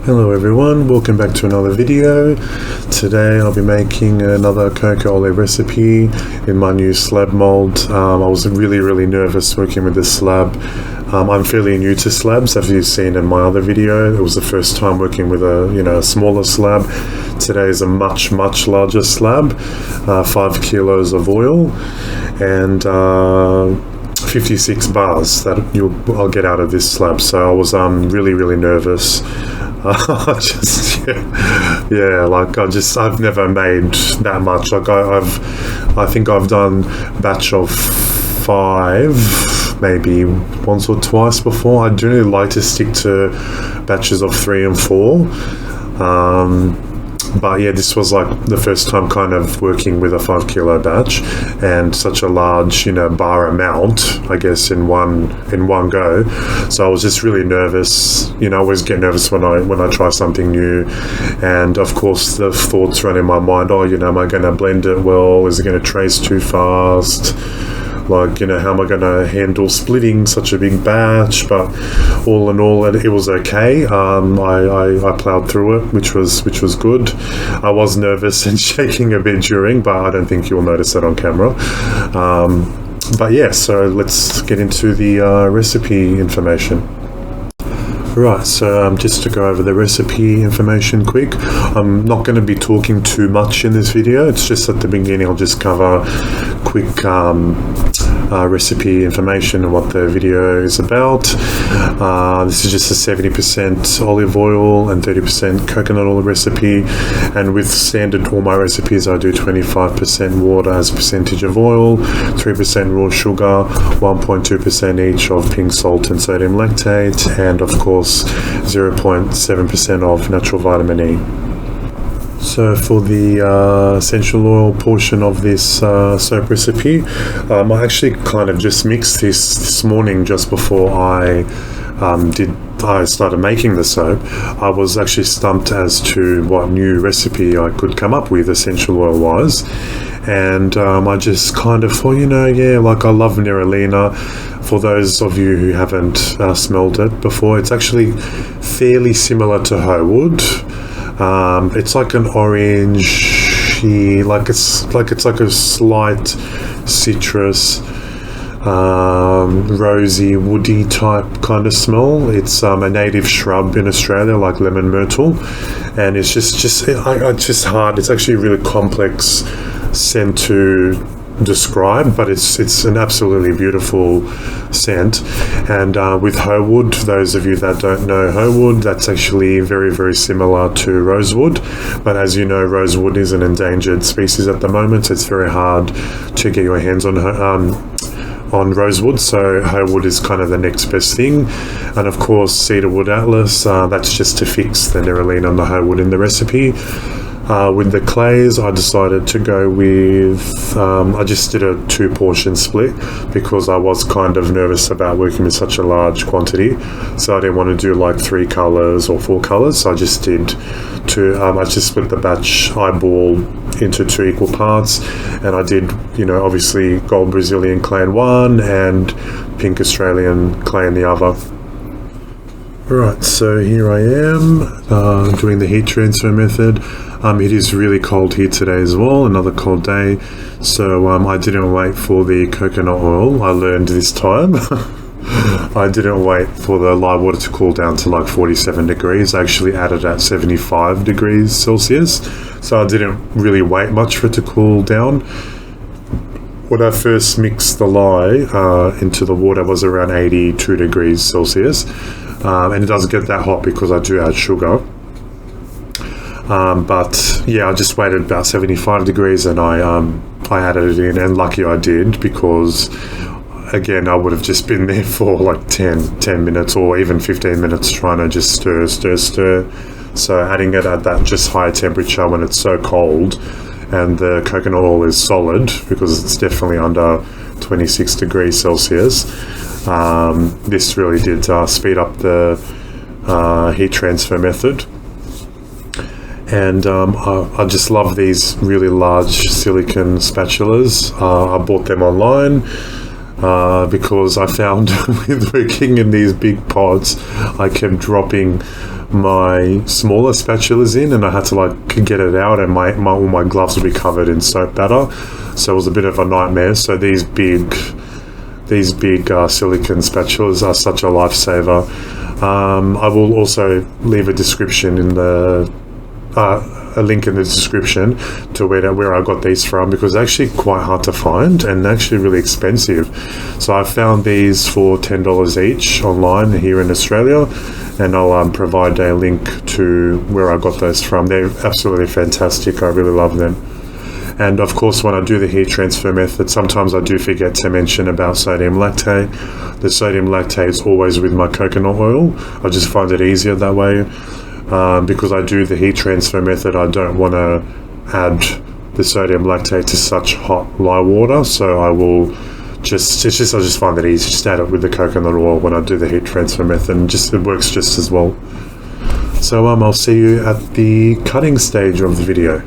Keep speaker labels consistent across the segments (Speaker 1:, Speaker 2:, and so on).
Speaker 1: Hello everyone, welcome back to another video. Today I'll be making another Coco recipe in my new slab mold. I was really nervous working with this slab. I'm fairly new to slabs, as you've seen in my other video. It was the first time working with a smaller slab. Today is a much larger slab, 5 kilos of oil and 56 bars that I'll get out of this slab. So I was really nervous. I've never made that much. Like I think I've done batch of 5 maybe once or twice before. I generally like to stick to batches of 3 and 4. But yeah, this was like the first time kind of working with a 5 kilo batch and such a large, bar amount, I guess, in one go. So I was just really nervous. I always get nervous when I try something new. And of course the thoughts run in my mind, am I going to blend it well? Is it going to trace too fast? Like, how am I going to handle splitting such a big batch? But all in all, it was okay. I plowed through it, which was good. I was nervous and shaking a bit during, but I don't think you'll notice that on camera. But yeah, so let's get into the recipe information. Right, so just to go over the recipe information quick, I'm not going to be talking too much in this video. It's just at the beginning I'll just cover quick recipe information and what the video is about. This is just a 70% olive oil and 30% coconut oil recipe, and with standard all my recipes I do 25% water as a percentage of oil, 3% raw sugar, 1.2% each of pink salt and sodium lactate, and of course 0.7% of natural vitamin E. So for the essential oil portion of this soap recipe, I actually kind of just mixed this morning just before I started making the soap. I was actually stumped as to what new recipe I could come up with essential oil wise, and I just kind of thought, I love Nerolina. For those of you who haven't smelled it before, it's actually fairly similar to Wood. It's like an orangey, it's like a slight citrus, rosy, woody type kind of smell. It's a native shrub in Australia, like lemon myrtle, and it's just hard. It's actually a really complex scent to describe, but it's an absolutely beautiful scent. And with Wood, those of you that don't know Wood, that's actually very similar to rosewood, but as you know, rosewood is an endangered species at the moment, so it's very hard to get your hands on rosewood, so Wood is kind of the next best thing. And of course cedarwood atlas, that's just to fix the Nerolina and the Wood in the recipe. With the clays, I decided to go with, I just did a 2-portion split because I was kind of nervous about working with such a large quantity. So I didn't want to do like 3 colors or 4 colors. So I just did 2, I just split the batch eyeball into 2 equal parts. And I did, obviously gold Brazilian clay in one and pink Australian clay in the other. Right, so here I am doing the heat transfer method. It is really cold here today as well, another cold day, so I didn't wait for the coconut oil. I learned this time. I didn't wait for the live water to cool down to like 47 degrees. I actually added at 75 degrees Celsius, so I didn't really wait much for it to cool down. When I first mixed the lye into the water, it was around 82 degrees Celsius. And it doesn't get that hot because I do add sugar. But yeah, I just waited about 75 degrees and I added it in, and lucky I did, because again I would have just been there for like 10 minutes or even 15 minutes trying to just stir. So adding it at that just higher temperature when it's so cold and the coconut oil is solid, because it's definitely under 26 degrees Celsius, this really did speed up the heat transfer method. And I just love these really large silicone spatulas. I bought them online because I found with working in these big pots, I kept dropping my smaller spatulas in, and I had to like get it out, and all my gloves would be covered in soap batter, so it was a bit of a nightmare. So these big silicone spatulas are such a lifesaver. I will also leave a description in the a link in the description to where I got these from, because they're actually quite hard to find and actually really expensive. So I found these for $10 each online here in Australia, and I'll provide a link to where I got those from. They're absolutely fantastic. I really love them. And of course, when I do the heat transfer method, sometimes I do forget to mention about sodium lactate. The sodium lactate is always with my coconut oil. I just find it easier that way. Because I do the heat transfer method, I don't want to add the sodium lactate to such hot lye water, so I will I just find it easy, just add it with the coconut oil when I do the heat transfer method, and it works just as well. So I'll see you at the cutting stage of the video.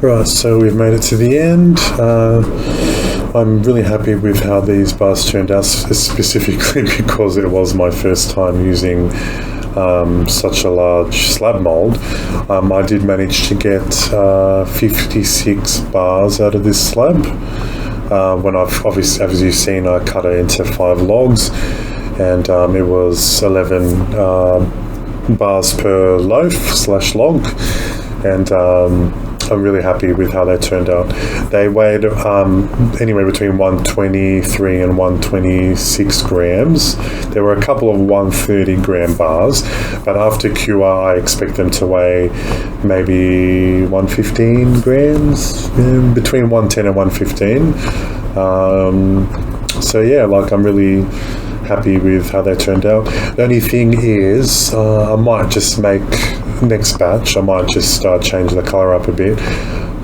Speaker 1: Right, so we've made it to the end. I'm really happy with how these bars turned out, specifically because it was my first time using such a large slab mold. I did manage to get 56 bars out of this slab. When I've obviously, as you've seen, I cut it into 5 logs, and it was 11 bars per loaf/log, and I'm really happy with how they turned out. They weighed anywhere between 123 and 126 grams. There were a couple of 130 gram bars, but after QR I expect them to weigh maybe 115 grams, between 110 and 115. So yeah, like, I'm really happy with how they turned out. The only thing is, I might just make next batch, I might just change the colour up a bit.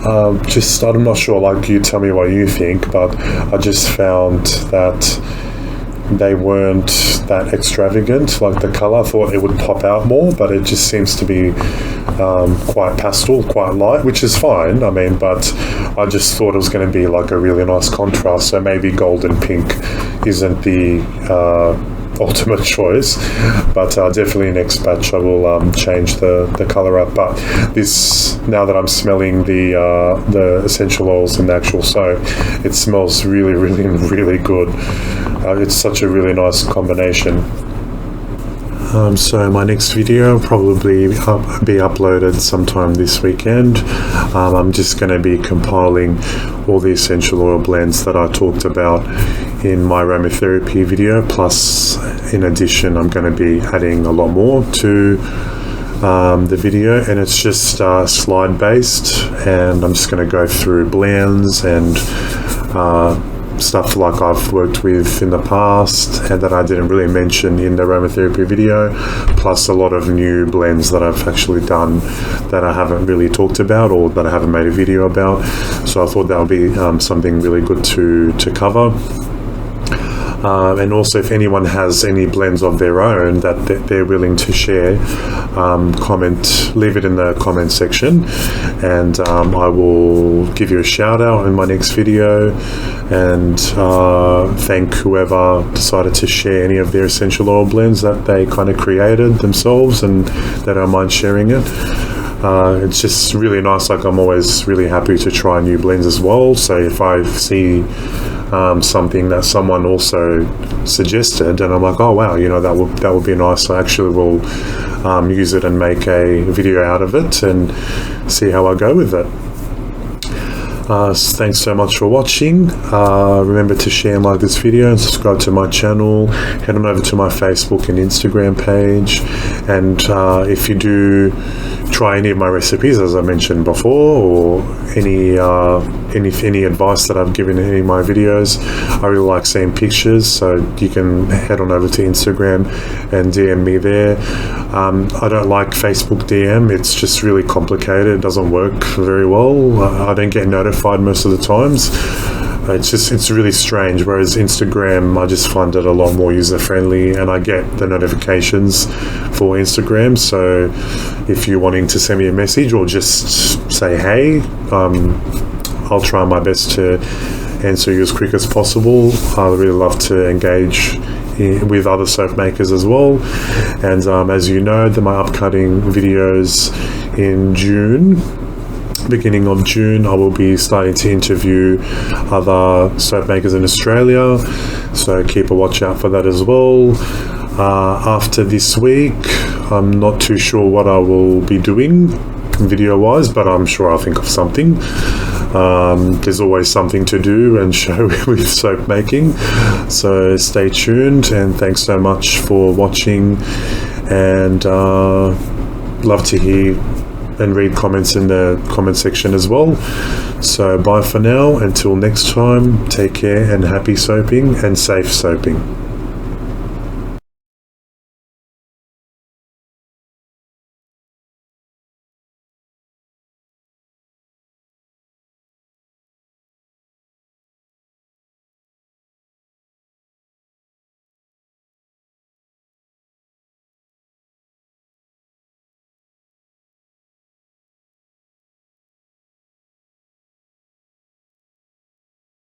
Speaker 1: I'm not sure, like, you tell me what you think, but I just found that they weren't that extravagant, like the colour. I thought it would pop out more, but it just seems to be quite pastel, quite light, which is fine, I mean, but I just thought it was going to be like a really nice contrast, so maybe gold and pink isn't the ultimate choice, but definitely next batch I will change the colour up. But this, now that I'm smelling the essential oils in the actual soap, it smells really, really, really good. It's such a really nice combination. So my next video will probably be uploaded sometime this weekend. I'm just going to be compiling all the essential oil blends that I talked about in my aromatherapy video, plus in addition I'm going to be adding a lot more to the video, and it's just slide based, and I'm just going to go through blends and stuff like I've worked with in the past and that I didn't really mention in the aromatherapy video, plus a lot of new blends that I've actually done that I haven't really talked about or that I haven't made a video about. So I thought that would be something really good to cover. And also, if anyone has any blends of their own that they're willing to share, leave it in the comment section, and I will give you a shout out in my next video, and thank whoever decided to share any of their essential oil blends that they kind of created themselves and they don't mind sharing it. It's just really nice. Like, I'm always really happy to try new blends as well, so if I see something that someone also suggested and I'm like, oh wow, you know, that would be nice, I actually will use it and make a video out of it and see how I go with it. Thanks so much for watching. Remember to share and like this video and subscribe to my channel. Head on over to my Facebook and Instagram page, and if you do try any of my recipes, as I mentioned before, or any advice that I've given in any of my videos, I really like seeing pictures, so you can head on over to Instagram and DM me there. I don't like Facebook DM, it's just really complicated, it doesn't work very well. I don't get notified most of the times. It's really strange, whereas Instagram, I just find it a lot more user-friendly, and I get the notifications for Instagram, so if you're wanting to send me a message or just say hey, I'll try my best to answer you as quick as possible. I really love to engage with other soap makers as well, and as you know, my upcutting videos in June, beginning of June, I will be starting to interview other soap makers in Australia, so keep a watch out for that as well. After this week, I'm not too sure what I will be doing video wise, but I'm sure I'll think of something. There's always something to do and show with soap making, so stay tuned, and thanks so much for watching, and love to hear and read comments in the comment section as well. So bye for now, until next time, take care and happy soaping and safe soaping.